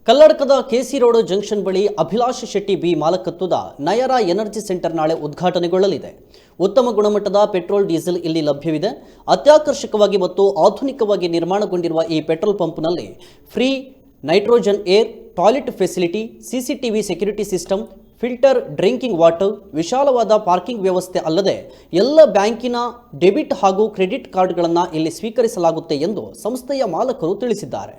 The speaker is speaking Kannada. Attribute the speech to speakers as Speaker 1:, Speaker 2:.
Speaker 1: ಕಲ್ಲಡ್ಕದ ಕೆಸಿ ರೋಡ್ ಜಂಕ್ಷನ್ ಬಳಿ ಅಭಿಲಾಷ್ ಶೆಟ್ಟಿ ಬಿ ಮಾಲಕತ್ವದ ನಯರ ಎನರ್ಜಿ ಸೆಂಟರ್ ನಾಳೆ ಉದ್ಘಾಟನೆಗೊಳ್ಳಲಿದೆ. ಉತ್ತಮ ಗುಣಮಟ್ಟದ ಪೆಟ್ರೋಲ್ ಡೀಸೆಲ್ ಇಲ್ಲಿ ಲಭ್ಯವಿದೆ. ಅತ್ಯಾಕರ್ಷಕವಾಗಿ ಮತ್ತು ಆಧುನಿಕವಾಗಿ ನಿರ್ಮಾಣಗೊಂಡಿರುವ ಈ ಪೆಟ್ರೋಲ್ ಪಂಪ್ನಲ್ಲಿ free nitrogen air, toilet facility, CCTV security system, filter drinking water, ವಿಶಾಲವಾದ ಪಾರ್ಕಿಂಗ್ ವ್ಯವಸ್ಥೆ ಅಲ್ಲದೆ ಎಲ್ಲ ಬ್ಯಾಂಕಿನ ಡೆಬಿಟ್ ಹಾಗೂ ಕ್ರೆಡಿಟ್ ಕಾರ್ಡ್ಗಳನ್ನು ಇಲ್ಲಿ ಸ್ವೀಕರಿಸಲಾಗುತ್ತೆ ಎಂದು ಸಂಸ್ಥೆಯ ಮಾಲಕರು ತಿಳಿಸಿದ್ದಾರೆ.